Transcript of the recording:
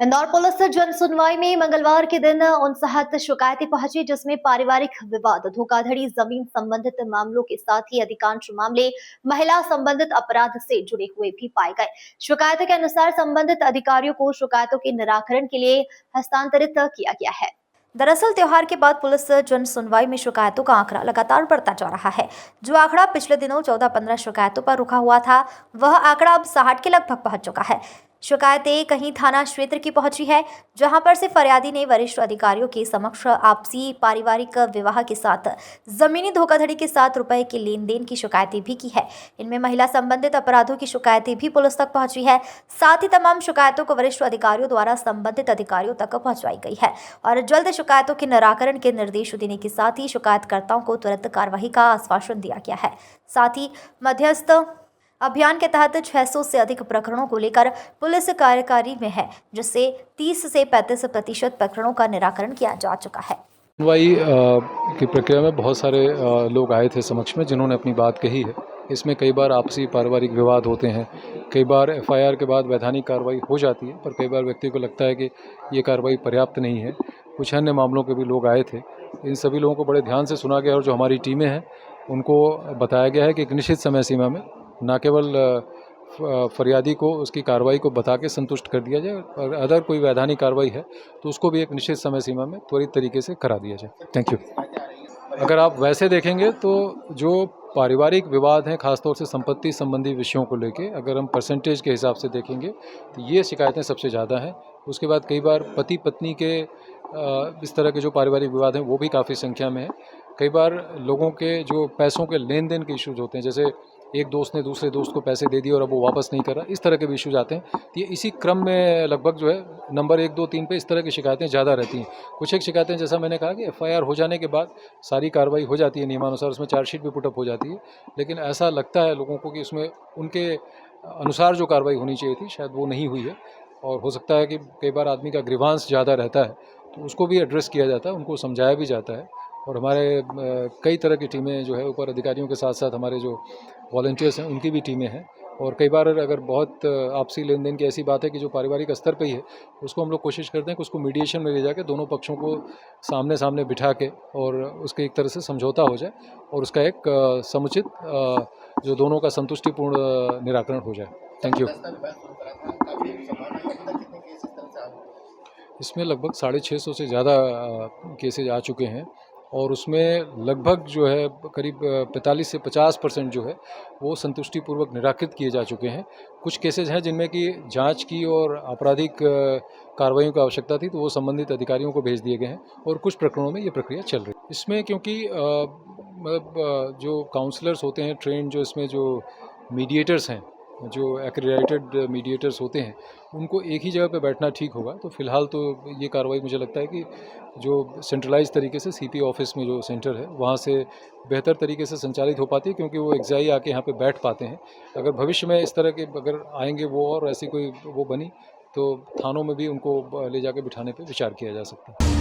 Indore police जन सुनवाई में मंगलवार के दिन 59 शिकायतें पहुंची, जिसमें पारिवारिक विवाद, धोखाधड़ी, जमीन संबंधित मामलों के साथ ही अधिकांश मामले महिला संबंधित अपराध से जुड़े हुए भी पाए गए। शिकायतों के अनुसार संबंधित अधिकारियों को शिकायतों के निराकरण के लिए हस्तांतरित किया गया है। दरअसल त्योहार के बाद पुलिस जन सुनवाई में शिकायतों का आंकड़ा लगातार बढ़ता जा रहा है। जो आंकड़ा पिछले दिनों 14-15 शिकायतों पर रुका हुआ था, वह आंकड़ा अब 60 के लगभग पहुंच चुका है। शिकायतें कहीं थाना क्षेत्र की पहुंची है, जहां पर से फरियादी ने वरिष्ठ अधिकारियों के समक्ष आपसी पारिवारिक विवाह के साथ जमीनी धोखाधड़ी के साथ रुपए के लेन देन की शिकायतें भी की है। इनमें महिला संबंधित अपराधों की शिकायतें भी पुलिस तक पहुंची है। साथ ही तमाम शिकायतों को वरिष्ठ अधिकारियों द्वारा संबंधित अधिकारियों तक पहुंचवाई गई है और जल्द शिकायतों के निराकरण के निर्देश देने के साथ ही शिकायतकर्ताओं को तुरंत कार्रवाई का आश्वासन दिया गया है। साथ ही मध्यस्थ अभियान के तहत 600 से अधिक प्रकरणों को लेकर पुलिस कार्यकारी में है, जिससे 30 से 35% प्रकरणों का निराकरण किया जा चुका है। सुनवाई की प्रक्रिया में बहुत सारे लोग आए थे समक्ष में, जिन्होंने अपनी बात कही है। इसमें कई बार आपसी पारिवारिक विवाद होते हैं, कई बार एफआईआर के बाद वैधानिक कार्रवाई हो जाती है, पर कई बार व्यक्ति को लगता है कि ये कार्रवाई पर्याप्त नहीं है। कुछ अन्य मामलों के भी लोग आए थे। इन सभी लोगों को बड़े ध्यान से सुना गया और जो हमारी टीमें हैं उनको बताया गया है कि एक निश्चित समय सीमा में न केवल फरियादी को उसकी कार्रवाई को बता के संतुष्ट कर दिया जाए, और अगर कोई वैधानिक कार्रवाई है तो उसको भी एक निश्चित समय सीमा में त्वरित तरीके से करा दिया जाए। Thank you. अगर आप वैसे देखेंगे तो जो पारिवारिक विवाद हैं, खासतौर से संपत्ति संबंधी विषयों को लेके, अगर हम परसेंटेज के हिसाब से देखेंगे तो ये शिकायतें सबसे ज़्यादा हैं। उसके बाद कई बार पति पत्नी के इस तरह के जो पारिवारिक विवाद हैं वो भी काफ़ी संख्या में है। कई बार लोगों के जो पैसों के लेन देन के इश्यूज होते हैं, जैसे एक दोस्त ने दूसरे दोस्त को पैसे दे दिए और अब वो वापस नहीं कर रहा, इस तरह के भी इश्यूज आते हैं। तो ये इसी क्रम में लगभग जो है नंबर 1, 2, 3 पे इस तरह की शिकायतें ज़्यादा रहती हैं। कुछ एक शिकायतें, जैसा मैंने कहा कि एफआईआर हो जाने के बाद सारी कार्रवाई हो जाती है नियमानुसार, उसमें चार्जशीट भी पुटअप हो जाती है, लेकिन ऐसा लगता है लोगों को कि उसमें उनके अनुसार जो कार्रवाई होनी चाहिए थी शायद वो नहीं हुई है। और हो सकता है कि कई बार आदमी का ग्रीवांस ज़्यादा रहता है तो उसको भी एड्रेस किया जाता है, उनको समझाया भी जाता है। और हमारे कई तरह की टीमें जो है ऊपर अधिकारियों के साथ साथ हमारे जो वॉलंटियर्स हैं उनकी भी टीमें हैं। और कई बार अगर बहुत आपसी लेन देन की ऐसी बात है कि जो पारिवारिक स्तर पे ही है, उसको हम लोग कोशिश करते हैं कि उसको मीडिएशन में ले जाके दोनों पक्षों को सामने सामने बिठा के और उसके एक तरह से समझौता हो जाए और उसका एक समुचित जो दोनों का संतुष्टिपूर्ण निराकरण हो जाए। Thank you. इसमें लगभग 650 से ज़्यादा केसेज आ चुके हैं और उसमें लगभग जो है करीब 45 से 50% जो है वो संतुष्टिपूर्वक निराकृत किए जा चुके हैं। कुछ केसेज हैं जिनमें कि जांच की और आपराधिक कार्रवाइयों की आवश्यकता थी, तो वो संबंधित अधिकारियों को भेज दिए गए हैं और कुछ प्रकरणों में ये प्रक्रिया चल रही है। इसमें क्योंकि मतलब जो काउंसलर्स होते हैं ट्रेंड, जो इसमें जो मीडिएटर्स हैं, जो एक्रेडिटेड मीडिएटर्स होते हैं, उनको एक ही जगह पे बैठना ठीक होगा। तो फिलहाल तो ये कार्रवाई मुझे लगता है कि जो सेंट्रलाइज तरीके से सीपी ऑफिस में जो सेंटर है वहाँ से बेहतर तरीके से संचालित हो पाती है, क्योंकि वो एक्साई आके यहाँ पे बैठ पाते हैं। अगर भविष्य में इस तरह के अगर आएंगे वो और ऐसी कोई वो बनी तो थानों में भी उनको ले जाके बिठाने पे विचार किया जा सकता है।